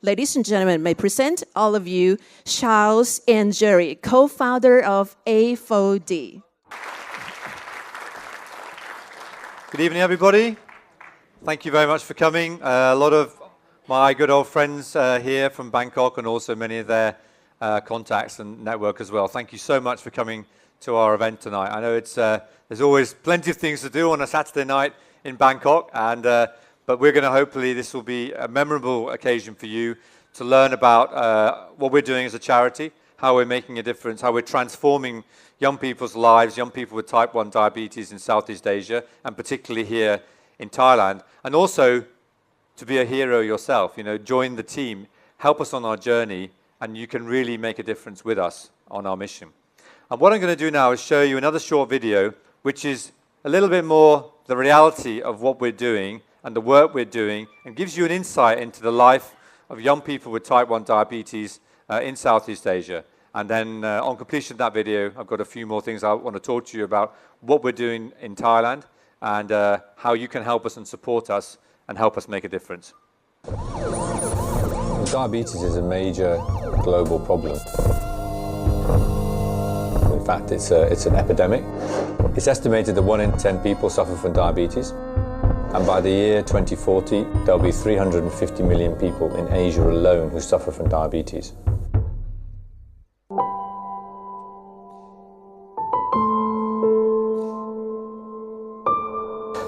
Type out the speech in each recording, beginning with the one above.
Ladies and gentlemen, may I present all of you Charles and Jerry, co-founder of A4D. Good evening, everybody. Thank you very much for coming. A lot of my good old friends here from Bangkok and also many of their contacts and network as well. Thank you so much for coming to our event tonight. I know it's there's always plenty of things to do on a Saturday night in Bangkok, and but we're going to hopefully this will be a memorable occasion for you to learn about what we're doing as a charity, how we're making a difference, how we're transforming young people's lives, young people with type 1 diabetes in Southeast Asia, and particularly here in Thailand, and also to be a hero yourself. You know, join the team, help us on our journey, and you can really make a difference with us on our mission. And what I'm going to do now is show you another short video, which is a little bit more the reality of what we're doing and the work we're doing, and gives you an insight into the life of young people with type 1 diabetes in Southeast Asia. And then on completion of that video, I've got a few more things I want to talk to you about what we're doing in Thailand and how you can help us and support us and help us make a difference. Diabetes is a major global problem. In fact, it's an epidemic. It's estimated that 1 in 10 people suffer from diabetes. And by the year 2040, there'll be 350 million people in Asia alone who suffer from diabetes.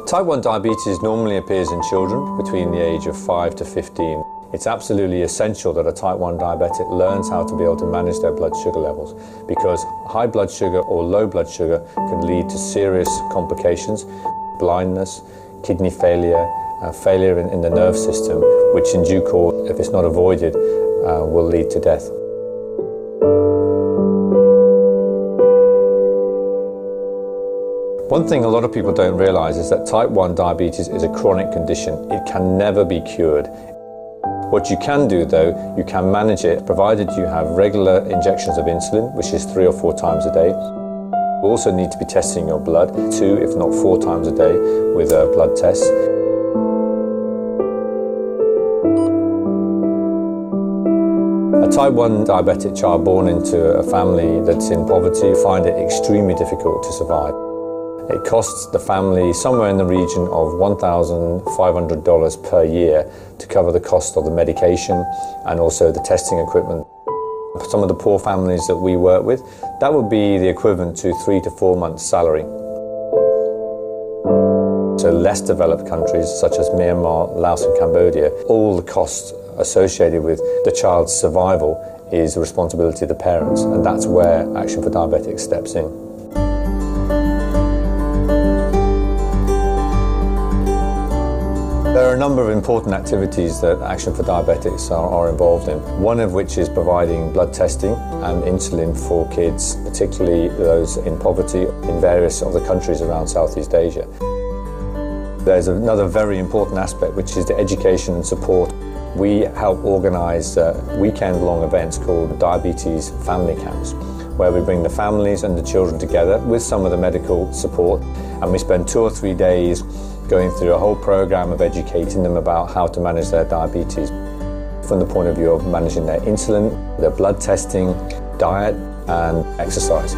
Type 1 diabetes normally appears in children between the age of 5 to 15. It's absolutely essential that a type 1 diabetic learns how to be able to manage their blood sugar levels, because high blood sugar or low blood sugar can lead to serious complications, blindness, kidney failure, failure in the nerve system, which in due course, if it's not avoided, will lead to death. One thing a lot of people don't realize is that type 1 diabetes is a chronic condition. It can never be cured. What you can do though, you can manage it provided you have regular injections of insulin, which is 3 or 4 times a day. You also need to be testing your blood 2, if not 4 times a day with blood tests. A type 1 diabetic child born into a family that's in poverty find it extremely difficult to survive. It costs the family somewhere in the region of $1,500 per year to cover the cost of the medication and also the testing equipment. For some of the poor families that we work with, that would be the equivalent to 3 to 4 months' salary. So less developed countries such as Myanmar, Laos and Cambodia, all the costs associated with the child's survival is the responsibility of the parents, and that's where Action4Diabetics steps in. There are a number of important activities that Action4Diabetics are involved in, one of which is providing blood testing and insulin for kids, particularly those in poverty in various of the countries around Southeast Asia. There's another very important aspect, which is the education and support. We help organise weekend-long events called Diabetes Family Camps, where we bring the families and the children together with some of the medical support, and we spend 2 or 3 days going through a whole program of educating them about how to manage their diabetes from the point of view of managing their insulin, their blood testing, diet and exercise.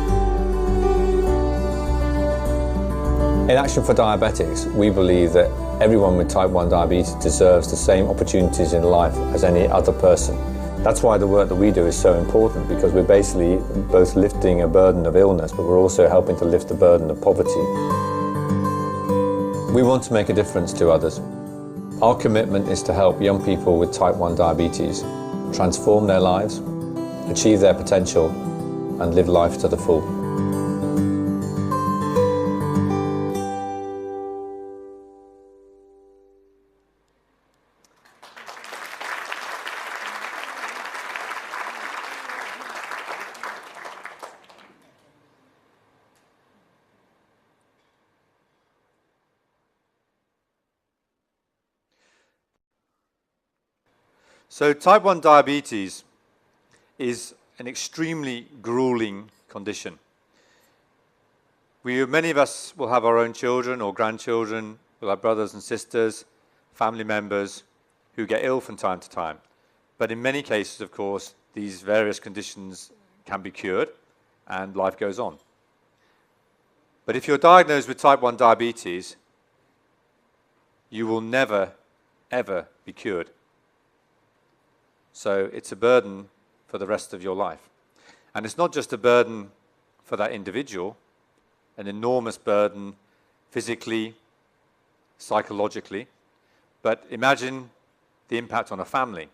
In Action4Diabetics, we believe that everyone with type 1 diabetes deserves the same opportunities in life as any other person. That's why the work that we do is so important, because we're basically both lifting a burden of illness, but we're also helping to lift the burden of poverty. We want to make a difference to others. Our commitment is to help young people with type 1 diabetes transform their lives, achieve their potential, and live life to the full. So type 1 diabetes is an extremely grueling condition. Many of us will have our own children or grandchildren, we'll have brothers and sisters, family members who get ill from time to time. But in many cases, of course, these various conditions can be cured and life goes on. But if you're diagnosed with type 1 diabetes, you will never, ever be cured. So it's a burden for the rest of your life. And it's not just a burden for that individual, an enormous burden physically, psychologically, but imagine the impact on a family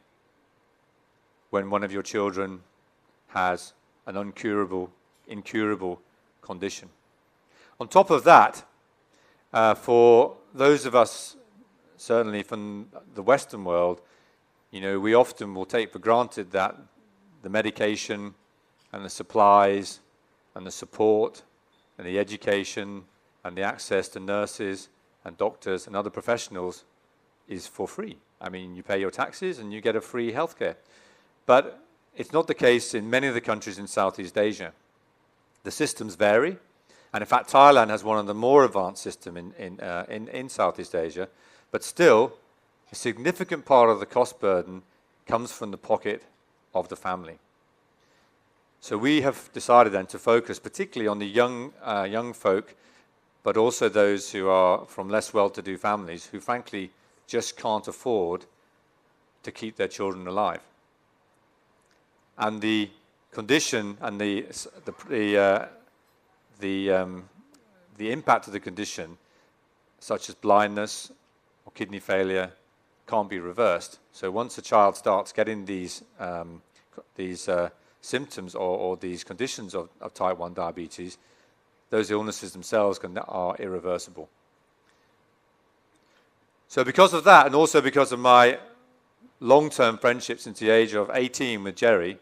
when one of your children has an incurable condition. On top of that, for those of us, certainly from the Western world, we often will take for granted that the medication and the supplies and the support and the education and the access to nurses and doctors and other professionals is for free. I mean, you pay your taxes and you get a free healthcare. But it's not the case in many of the countries in Southeast Asia. The systems vary, and in fact, Thailand has one of the more advanced systems in Southeast Asia, but still, a significant part of the cost burden comes from the pocket of the family. So we have decided then to focus particularly on the young folk, but also those who are from less well-to-do families who frankly just can't afford to keep their children alive. And the condition and the impact of the condition, such as blindness or kidney failure, can't be reversed. So once a child starts getting these symptoms or these conditions of type 1 diabetes, those illnesses themselves are irreversible. So because of that, and also because of my long-term friendship since the age of 18 with Jerry,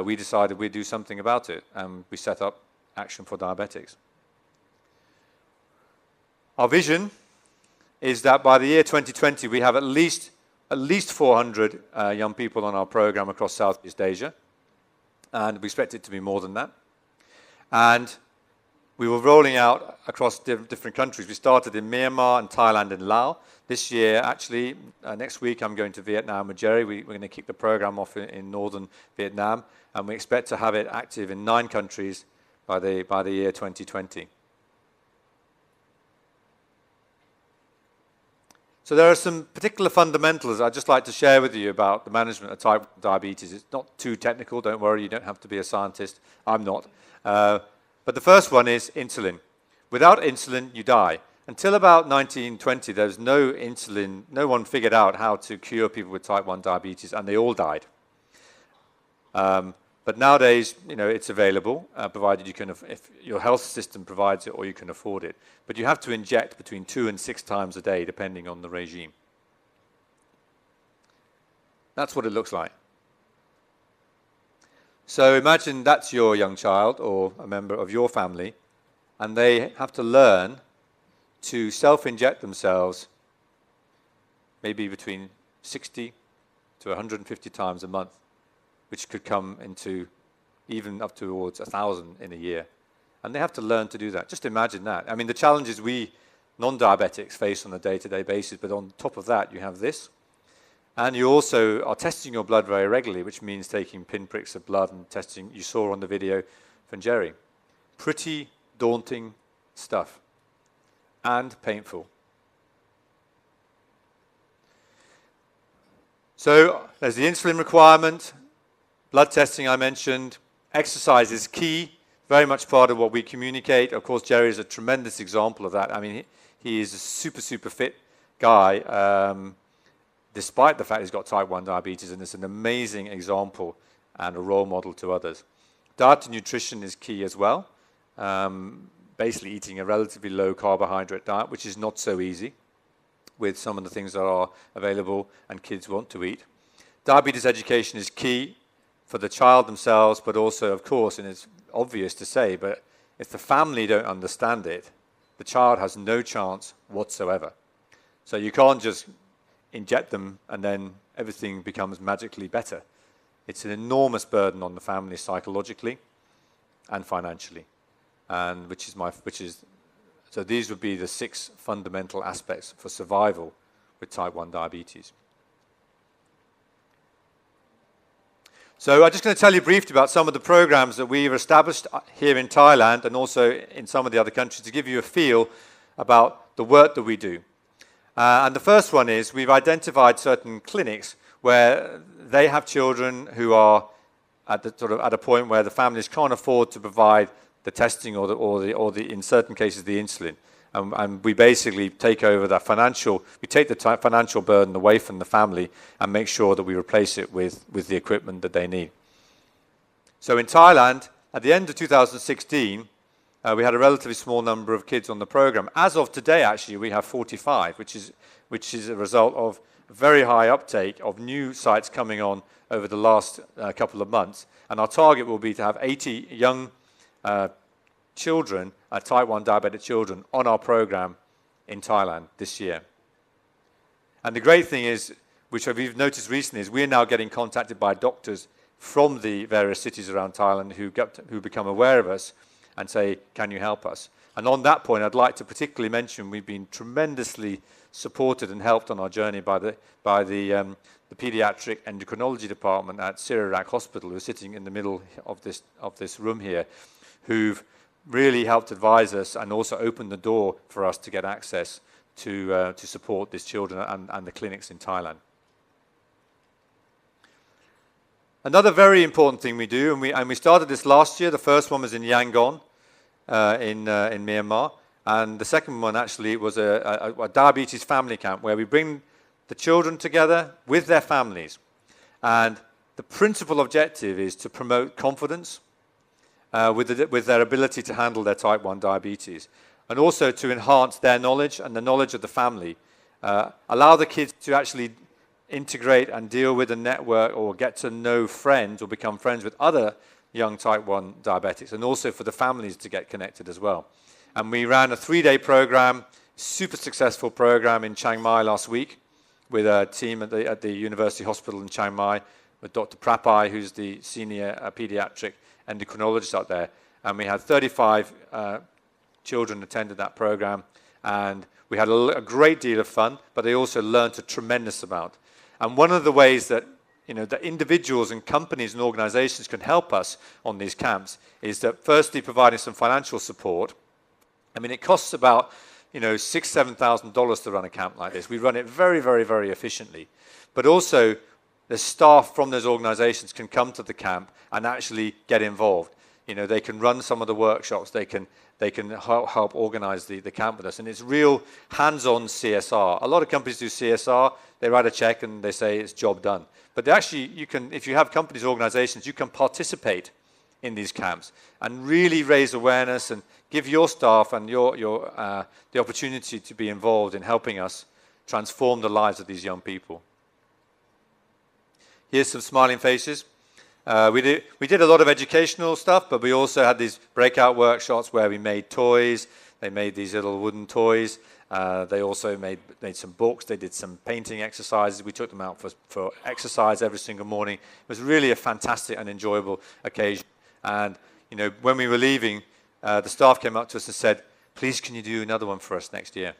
we decided we'd do something about it, and we set up Action4Diabetics. Our vision is that by the year 2020, we have at least 400 young people on our program across Southeast Asia, and we expect it to be more than that. And we were rolling out across different countries. We started in Myanmar and Thailand and Laos. This year, actually, next week, I'm going to Vietnam with Jerry. We're going to kick the program off in northern Vietnam, and we expect to have it active in 9 countries by the year 2020. So there are some particular fundamentals I'd just like to share with you about the management of type 1 diabetes. It's not too technical, don't worry, you don't have to be a scientist. I'm not. But the first one is insulin. Without insulin, you die. Until about 1920, there was no insulin. No one figured out how to cure people with type 1 diabetes, and they all died. But nowadays, it's available, provided you can, if your health system provides it or you can afford it. But you have to inject between 2 and 6 times a day, depending on the regime. That's what it looks like. So imagine that's your young child or a member of your family, and they have to learn to self-inject themselves maybe between 60 to 150 times a month, which could come into even up towards 1,000 in a year. And they have to learn to do that. Just imagine that. I mean, the challenges we non-diabetics face on a day-to-day basis, but on top of that, you have this. And you also are testing your blood very regularly, which means taking pinpricks of blood and testing, you saw on the video from Jerry. Pretty daunting stuff and painful. So there's the insulin requirement, blood testing I mentioned, exercise is key, very much part of what we communicate. Of course, Jerry is a tremendous example of that. I mean, he is a super, super fit guy, despite the fact he's got type 1 diabetes, and it's an amazing example and a role model to others. Diet and nutrition is key as well. Basically eating a relatively low carbohydrate diet, which is not so easy with some of the things that are available and kids want to eat. Diabetes education is key for the child themselves, but also, of course, and it's obvious to say, but if the family don't understand it, the child has no chance whatsoever. So you can't just inject them and then everything becomes magically better. It's an enormous burden on the family psychologically and financially. And so these would be the 6 fundamental aspects for survival with type 1 diabetes. So I'm just going to tell you briefly about some of the programs that we've established here in Thailand and also in some of the other countries to give you a feel about the work that we do. And the first one is we've identified certain clinics where they have children who are at a point where the families can't afford to provide the testing or the in certain cases the insulin. And we basically take over the financial burden away from the family and make sure that we replace it with the equipment that they need. So in Thailand, at the end of 2016, we had a relatively small number of kids on the program. As of today, actually, we have 45, which is a result of very high uptake of new sites coming on over the last couple of months. And our target will be to have 80 young children, type 1 diabetic children, on our program in Thailand this year. And the great thing is, which we've noticed recently, is we're now getting contacted by doctors from the various cities around Thailand who become aware of us and say, can you help us? And on that point, I'd like to particularly mention we've been tremendously supported and helped on our journey by the pediatric endocrinology department at Sirirak Hospital, who are sitting in the middle of this room here, who've really helped advise us and also opened the door for us to get access to support these children and the clinics in Thailand. Another very important thing we do, and we started this last year. The first one was in Yangon in Myanmar, and the second one actually was a diabetes family camp where we bring the children together with their families. And the principal objective is to promote confidence with their ability to handle their type 1 diabetes, and also to enhance their knowledge and the knowledge of the family, allow the kids to actually integrate and deal with a network or get to know friends or become friends with other young type 1 diabetics, and also for the families to get connected as well. And we ran a 3-day program, super successful program in Chiang Mai last week with a team at the University Hospital in Chiang Mai with Dr. Prapai, who's the senior pediatric endocrinologist out there. And we had 35 children attended that program, and we had a great deal of fun, but they also learned a tremendous amount. And one of the ways that that individuals and companies and organizations can help us on these camps is that firstly providing some financial support. I mean, it costs about $6,000-7,000 to run a camp like this. We run it very, very, very efficiently. But also the staff from those organizations can come to the camp and actually get involved. They can run some of the workshops. They can help organize the camp with us. And it's real hands-on CSR. A lot of companies do CSR. They write a check and they say it's job done. But actually, if you have companies, organizations, you can participate in these camps and really raise awareness and give your staff and the opportunity to be involved in helping us transform the lives of these young people. Here's some smiling faces. We did a lot of educational stuff, but we also had these breakout workshops where we made toys. They made these little wooden toys. They also made some books. They did some painting exercises. We took them out for exercise every single morning. It was really a fantastic and enjoyable occasion. And when we were leaving, the staff came up to us and said, please can you do another one for us next year?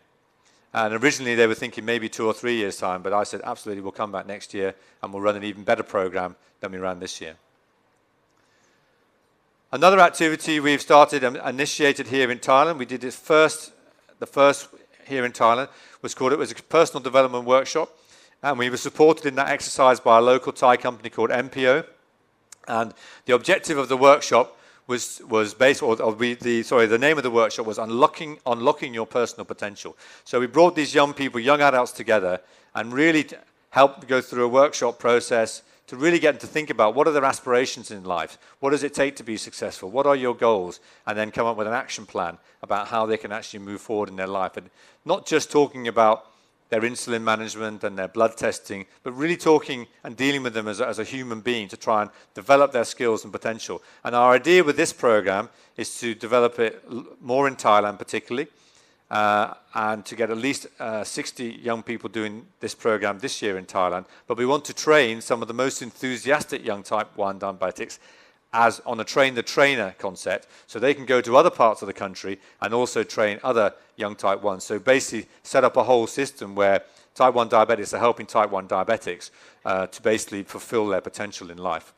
And originally they were thinking maybe 2 or 3 years' time, but I said, absolutely, we'll come back next year and we'll run an even better program than we ran this year. Another activity we've started and initiated here in Thailand, we did the first here in Thailand, was a personal development workshop, and we were supported in that exercise by a local Thai company called MPO. And the objective of the workshop was based, the name of the workshop was Unlocking Your Personal Potential. So we brought these young people, young adults together, and really helped go through a workshop process to really get them to think about what are their aspirations in life, what does it take to be successful, what are your goals, and then come up with an action plan about how they can actually move forward in their life. And not just talking about their insulin management and their blood testing, but really talking and dealing with them as a human being to try and develop their skills and potential. And our idea with this program is to develop it more in Thailand particularly, and to get at least 60 young people doing this program this year in Thailand. But we want to train some of the most enthusiastic young type 1 diabetics on a train-the-trainer concept, so they can go to other parts of the country and also train other young type 1s. So basically set up a whole system where type 1 diabetics are helping type 1 diabetics to basically fulfill their potential in life.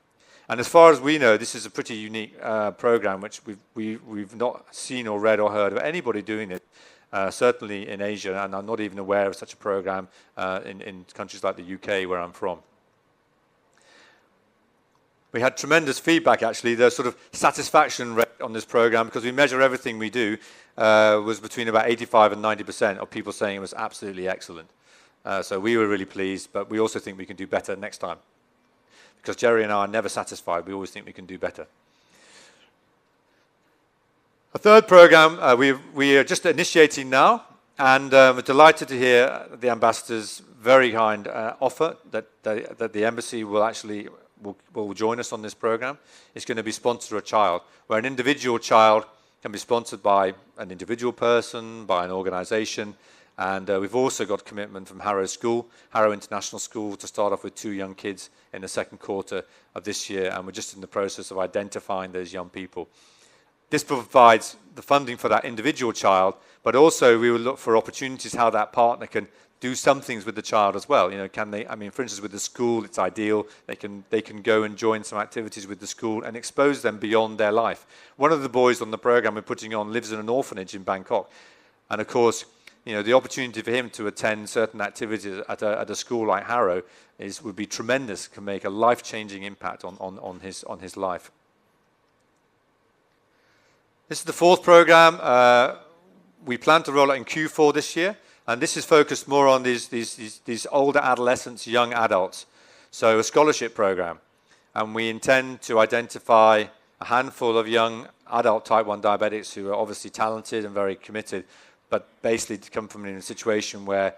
And as far as we know, this is a pretty unique program, which we've not seen or read or heard of anybody doing it, certainly in Asia, and I'm not even aware of such a program in countries like the UK, where I'm from. We had tremendous feedback, actually. The sort of satisfaction rate on this program, because we measure everything we do, was between about 85 and 90% of people saying it was absolutely excellent. So we were really pleased, but we also think we can do better next time. Because Jerry and I are never satisfied. We always think we can do better. A third program we are just initiating now, and we're delighted to hear the ambassador's very kind offer that the embassy will actually will join us on this program. It's going to be sponsored to a child, where an individual child can be sponsored by an individual person, by an organization, and we've also got commitment from Harrow School, Harrow International School, to start off with 2 young kids in the second quarter of this year, and we're just in the process of identifying those young people. This provides the funding for that individual child, but also we will look for opportunities how that partner can do some things with the child as well. You know, can they, I mean, for instance, with the school, it's ideal. They can go and join some activities with the school and expose them beyond their life. One of the boys on the program we're putting on lives in an orphanage in Bangkok. And of course, you know, the opportunity for him to attend certain activities at a school like Harrow would be tremendous, can make a life-changing impact on his life. This is the 4th program. We plan to roll out in Q4 this year. And this is focused more on these older adolescents, young adults. So a scholarship program. And we intend to identify a handful of young adult type 1 diabetics who are obviously talented and very committed, but basically to come from a situation where,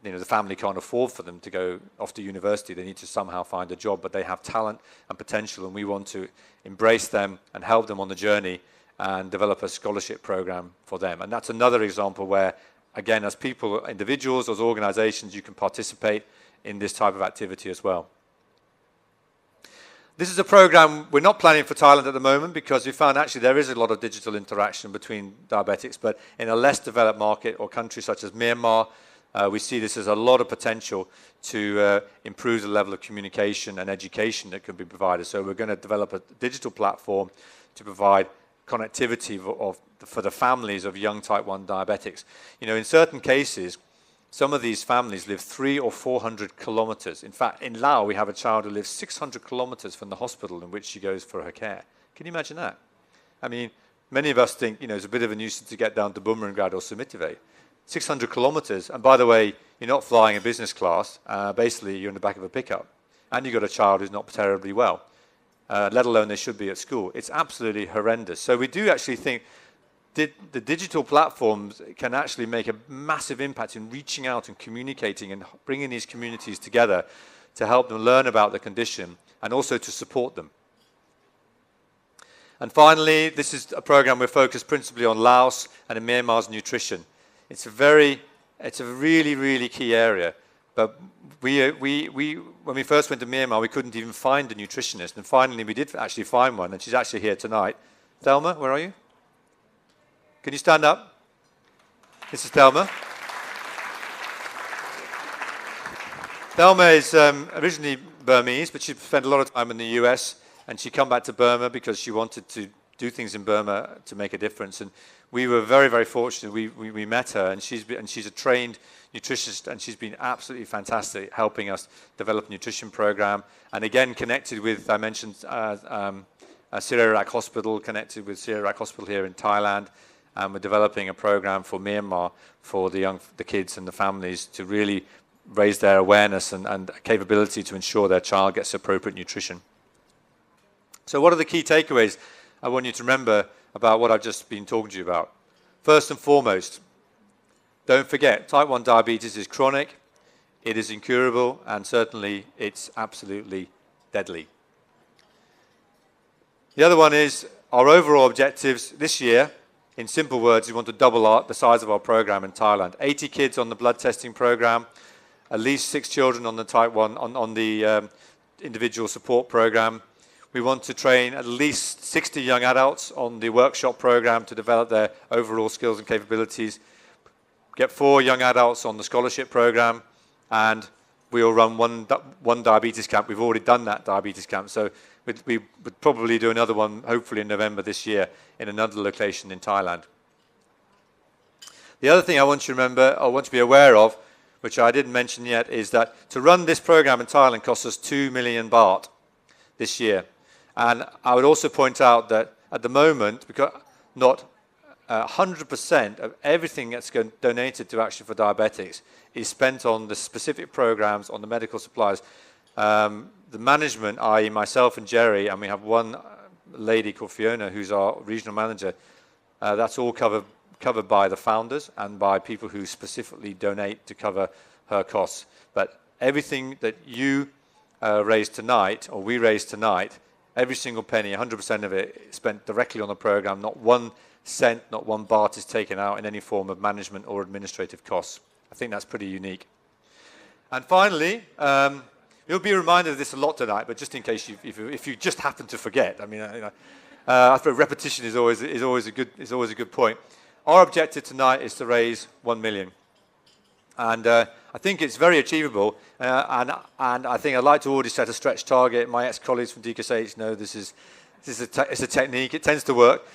you know, the family can't afford for them to go off to university. They need to somehow find a job, but they have talent and potential, and we want to embrace them and help them on the journey and develop a scholarship program for them. And that's another example where, again, as people, individuals, as organizations, you can participate in this type of activity as well. This is a program we're not planning for Thailand at the moment, because we found actually there is a lot of digital interaction between diabetics, but in a less developed market or country such as Myanmar, we see this as a lot of potential to improve the level of communication and education that can be provided. So we're going to develop a digital platform to provide connectivity for the families of young type 1 diabetics. You know, in certain cases, some of these families live 300 or 400 kilometers. In fact, in Laos, we have a child who lives 600 kilometers from the hospital in which she goes for her care. Can you imagine that? I mean, many of us think, you know, it's a bit of a nuisance to get down to Bumrungrad or Sumitervej. 600 kilometers, and by the way, you're not flying a business class. Basically, you're in the back of a pickup, and you've got a child who's not terribly well. Let alone they should be at school. It's absolutely horrendous. So we do actually think the digital platforms can actually make a massive impact in reaching out and communicating and bringing these communities together to help them learn about the condition and also to support them. And finally, this is a program we're focused principally on Laos and in Myanmar's nutrition. It's a really, really key area. But when we first went to Myanmar, we couldn't even find a nutritionist. And finally, we did actually find one, and she's actually here tonight. Thelma, where are you? Can you stand up? This is Thelma. Thelma is originally Burmese, but she spent a lot of time in the US, and she came back to Burma because she wanted to do things in Burma to make a difference. And we were very, very fortunate. We met her, and she's a trained nutritionist, and she's been absolutely fantastic helping us develop a nutrition program. And again, connected with, I mentioned Sirirak Hospital, connected with Sirirak Hospital here in Thailand. And we're developing a program for Myanmar for the kids and the families to really raise their awareness and capability to ensure their child gets appropriate nutrition. So what are the key takeaways I want you to remember about what I've just been talking to you about? First and foremost, don't forget, type 1 diabetes is chronic, it is incurable, and certainly it's absolutely deadly. The other one is our overall objectives this year. In simple words, we want to double the size of our program in Thailand. 80 kids on the blood testing program, at least 6 children on the type 1, on the individual support program. We want to train at least 60 young adults on the workshop program to develop their overall skills and capabilities. Get 4 young adults on the scholarship program, and we'll run one diabetes camp. We've already done that diabetes camp, so we would probably do another one, hopefully in November this year, in another location in Thailand. The other thing I want you to remember, or want to be aware of, which I didn't mention yet, is that to run this program in Thailand costs us 2 million baht this year. And I would also point out that at the moment, because not 100% of everything that's donated to Action for Diabetics is spent on the specific programs, on the medical supplies. The management, i.e. myself and Jerry, and we have one lady called Fiona, who's our regional manager, that's all covered by the founders and by people who specifically donate to cover her costs. But everything that you raise tonight, or we raise tonight, every single penny, 100% of it, is spent directly on the program. Not 1 cent, not 1 baht is taken out in any form of management or administrative costs. I think that's pretty unique. And finally, you'll be reminded of this a lot tonight, but just in case if you just happen to forget, I mean, I thought repetition is always a good point. Our objective tonight is to raise 1 million. And I think it's very achievable, and I think I'd like to already set a stretch target. My ex-colleagues from DKSH know it's a technique. It tends to work.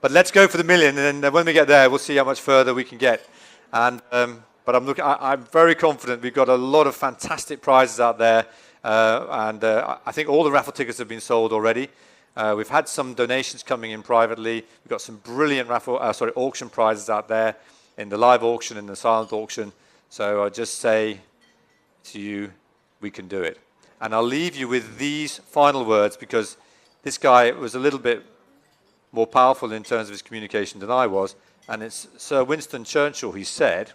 But let's go for the million, and then when we get there, we'll see how much further we can get. And but I'm very confident. We've got a lot of fantastic prizes out there, and I think all the raffle tickets have been sold already. We've had some donations coming in privately. We've got some brilliant auction prizes out there in the live auction and the silent auction. So I'll just say to you, we can do it. And I'll leave you with these final words, because this guy was a little bit more powerful in terms of his communication than I was. And it's Sir Winston Churchill. He said,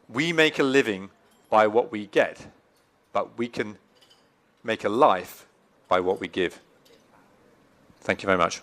"We make a living by what we get, but we can make a life by what we give." Thank you very much.